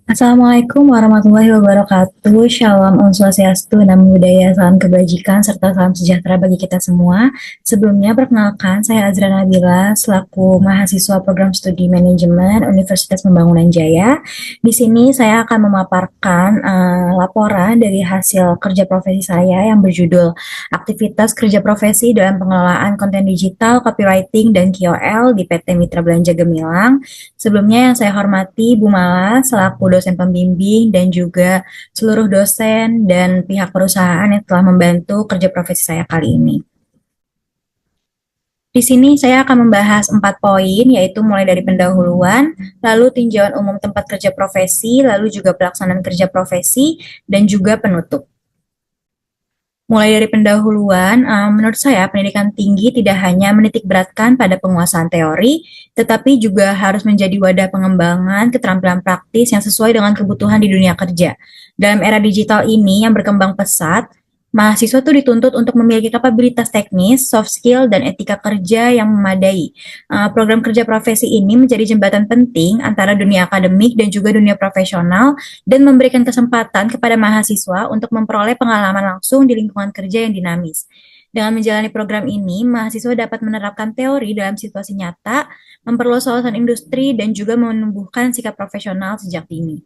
Assalamualaikum warahmatullahi wabarakatuh. Shalom, Om Swastiastu, Namo Buddhaya, salam kebajikan, serta salam sejahtera bagi kita semua. Sebelumnya, perkenalkan, saya Azra Nabila, selaku mahasiswa program studi manajemen Universitas Pembangunan Jaya. Di sini saya akan memaparkan laporan dari hasil kerja profesi saya yang berjudul Aktivitas Kerja Profesi dalam Pengelolaan Konten Digital, Copywriting, dan KOL di PT Mitra Belanja Gemilang. Sebelumnya yang saya hormati Bu Mala selaku dosen pembimbing dan juga seluruh dosen dan pihak perusahaan yang telah membantu kerja profesi saya kali ini. Di sini saya akan membahas 4 poin, yaitu mulai dari pendahuluan, lalu tinjauan umum tempat kerja profesi, lalu juga pelaksanaan kerja profesi, dan juga penutup. Mulai dari pendahuluan, menurut saya pendidikan tinggi tidak hanya menitik beratkan pada penguasaan teori, tetapi juga harus menjadi wadah pengembangan keterampilan praktis yang sesuai dengan kebutuhan di dunia kerja. Dalam era digital ini yang berkembang pesat, mahasiswa tuh dituntut untuk memiliki kapabilitas teknis, soft skill, dan etika kerja yang memadai. Program kerja profesi ini menjadi jembatan penting antara dunia akademik dan juga dunia profesional dan memberikan kesempatan kepada mahasiswa untuk memperoleh pengalaman langsung di lingkungan kerja yang dinamis. Dengan menjalani program ini, mahasiswa dapat menerapkan teori dalam situasi nyata, memperluas wawasan industri, dan juga menumbuhkan sikap profesional sejak dini.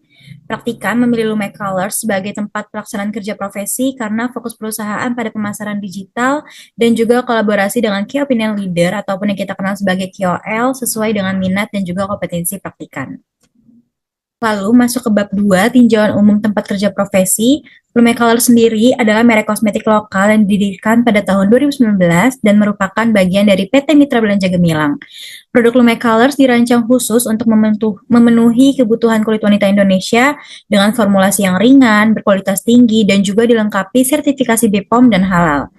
Praktikan memilih Lume Colors sebagai tempat pelaksanaan kerja profesi karena fokus perusahaan pada pemasaran digital dan juga kolaborasi dengan key opinion leader ataupun yang kita kenal sebagai KOL sesuai dengan minat dan juga kompetensi praktikan. Lalu masuk ke bab 2, tinjauan umum tempat kerja profesi. Lume Color sendiri adalah merek kosmetik lokal yang didirikan pada tahun 2019 dan merupakan bagian dari PT Mitra Belanja Gemilang. Produk Lume Colors dirancang khusus untuk memenuhi kebutuhan kulit wanita Indonesia dengan formulasi yang ringan, berkualitas tinggi, dan juga dilengkapi sertifikasi BPOM dan halal.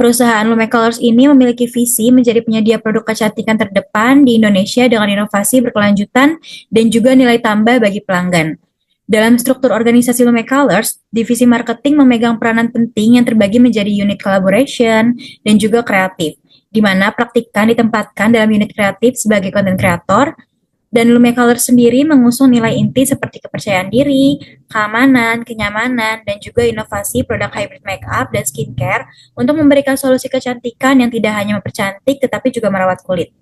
Perusahaan Lume Colors ini memiliki visi menjadi penyedia produk kecantikan terdepan di Indonesia dengan inovasi berkelanjutan dan juga nilai tambah bagi pelanggan. Dalam struktur organisasi Lume Colors, divisi marketing memegang peranan penting yang terbagi menjadi unit collaboration dan juga kreatif, di mana praktikan ditempatkan dalam unit kreatif sebagai content creator, dan Lume Colors sendiri mengusung nilai inti seperti kepercayaan diri, keamanan, kenyamanan, dan juga inovasi produk hybrid makeup dan skincare untuk memberikan solusi kecantikan yang tidak hanya mempercantik tetapi juga merawat kulit.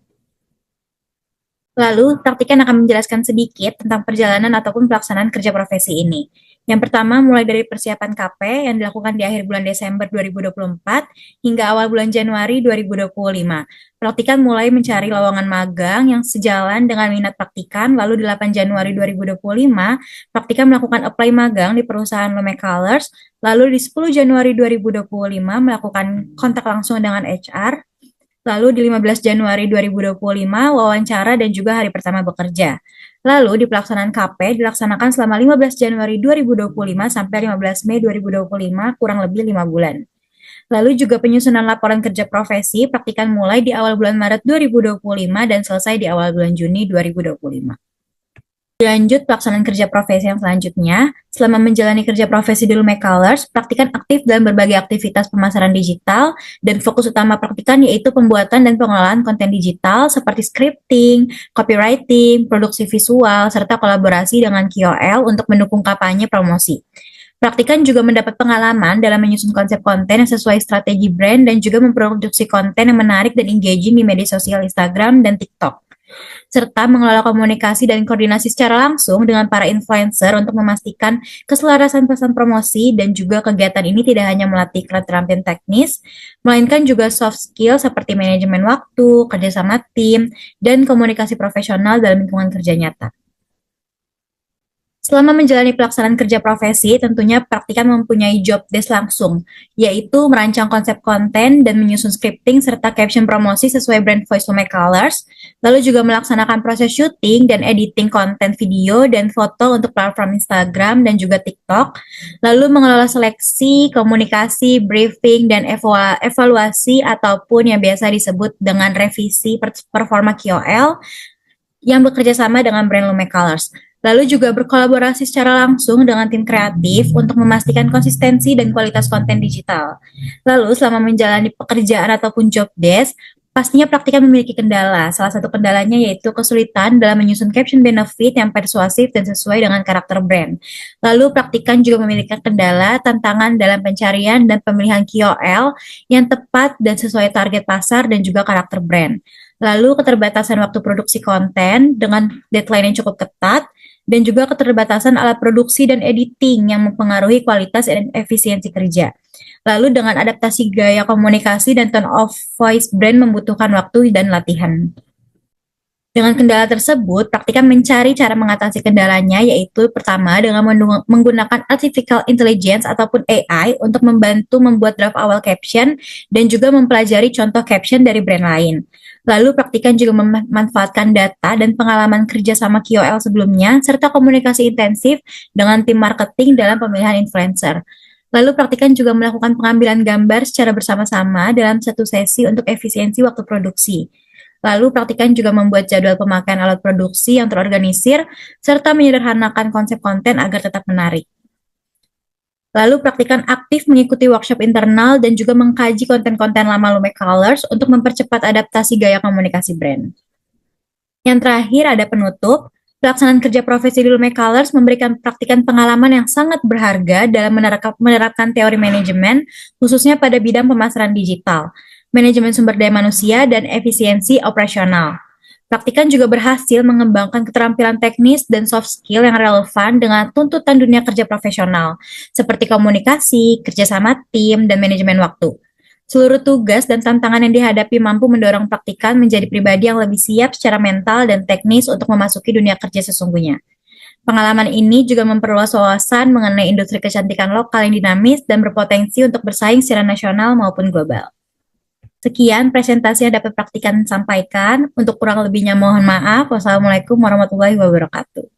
Lalu, praktikan akan menjelaskan sedikit tentang perjalanan ataupun pelaksanaan kerja profesi ini. Yang pertama, mulai dari persiapan KP yang dilakukan di akhir bulan Desember 2024 hingga awal bulan Januari 2025. Praktikan mulai mencari lowongan magang yang sejalan dengan minat praktikan, lalu di 8 Januari 2025, praktikan melakukan apply magang di perusahaan Lume Colors, lalu di 10 Januari 2025 melakukan kontak langsung dengan HR, lalu di 15 Januari 2025 wawancara dan juga hari pertama bekerja. Lalu di pelaksanaan KP dilaksanakan selama 15 Januari 2025 sampai 15 Mei 2025 kurang lebih 5 bulan. Lalu juga penyusunan laporan kerja profesi praktikan mulai di awal bulan Maret 2025 dan selesai di awal bulan Juni 2025. Lanjut pelaksanaan kerja profesi yang selanjutnya, selama menjalani kerja profesi di Lume Colors, praktikan aktif dalam berbagai aktivitas pemasaran digital dan fokus utama praktikan yaitu pembuatan dan pengelolaan konten digital seperti scripting, copywriting, produksi visual, serta kolaborasi dengan KOL untuk mendukung kampanye promosi. Praktikan juga mendapat pengalaman dalam menyusun konsep konten yang sesuai strategi brand dan juga memproduksi konten yang menarik dan engaging di media sosial Instagram dan TikTok, serta mengelola komunikasi dan koordinasi secara langsung dengan para influencer untuk memastikan keselarasan pesan promosi, dan juga kegiatan ini tidak hanya melatih keterampilan teknis, melainkan juga soft skill seperti manajemen waktu, kerjasama tim, dan komunikasi profesional dalam lingkungan kerja nyata. Selama menjalani pelaksanaan kerja profesi, tentunya praktikan mempunyai job desk langsung, yaitu merancang konsep konten dan menyusun scripting serta caption promosi sesuai brand voice Lume Colors, lalu juga melaksanakan proses syuting dan editing konten video dan foto untuk platform Instagram dan juga TikTok, lalu mengelola seleksi, komunikasi, briefing, dan evaluasi ataupun yang biasa disebut dengan revisi performa KOL yang bekerja sama dengan brand Lume Colors. Lalu juga berkolaborasi secara langsung dengan tim kreatif untuk memastikan konsistensi dan kualitas konten digital. Lalu selama menjalani pekerjaan ataupun job desk, Pastinya praktikan memiliki kendala. Salah satu kendalanya yaitu kesulitan dalam menyusun caption benefit yang persuasif dan sesuai dengan karakter brand. Lalu praktikan juga memiliki kendala, tantangan dalam pencarian dan pemilihan KOL yang tepat dan sesuai target pasar dan juga karakter brand. Lalu keterbatasan waktu produksi konten dengan deadline yang cukup ketat, dan juga keterbatasan alat produksi dan editing yang mempengaruhi kualitas dan efisiensi kerja. Lalu dengan adaptasi gaya komunikasi dan tone of voice brand membutuhkan waktu dan latihan. Dengan kendala tersebut, praktikan mencari cara mengatasi kendalanya, yaitu pertama dengan menggunakan artificial intelligence ataupun AI untuk membantu membuat draft awal caption dan juga mempelajari contoh caption dari brand lain. Lalu praktikan juga memanfaatkan data dan pengalaman kerja sama KOL sebelumnya, serta komunikasi intensif dengan tim marketing dalam pemilihan influencer. Lalu praktikan juga melakukan pengambilan gambar secara bersama-sama dalam satu sesi untuk efisiensi waktu produksi. Lalu praktikan juga membuat jadwal pemakaian alat produksi yang terorganisir, serta menyederhanakan konsep konten agar tetap menarik. Lalu praktikan aktif mengikuti workshop internal dan juga mengkaji konten-konten lama Lume Colors untuk mempercepat adaptasi gaya komunikasi brand. Yang terakhir ada penutup. Pelaksanaan kerja profesi di Lume Colors memberikan praktikan pengalaman yang sangat berharga dalam menerapkan teori manajemen, khususnya pada bidang pemasaran digital, manajemen sumber daya manusia, dan efisiensi operasional. Praktikan juga berhasil mengembangkan keterampilan teknis dan soft skill yang relevan dengan tuntutan dunia kerja profesional, seperti komunikasi, kerjasama tim, dan manajemen waktu. Seluruh tugas dan tantangan yang dihadapi mampu mendorong praktikan menjadi pribadi yang lebih siap secara mental dan teknis untuk memasuki dunia kerja sesungguhnya. Pengalaman ini juga memperluas wawasan mengenai industri kecantikan lokal yang dinamis dan berpotensi untuk bersaing secara nasional maupun global. Sekian presentasi yang dapat praktikan sampaikan. Untuk kurang lebihnya mohon maaf. Wassalamualaikum warahmatullahi wabarakatuh.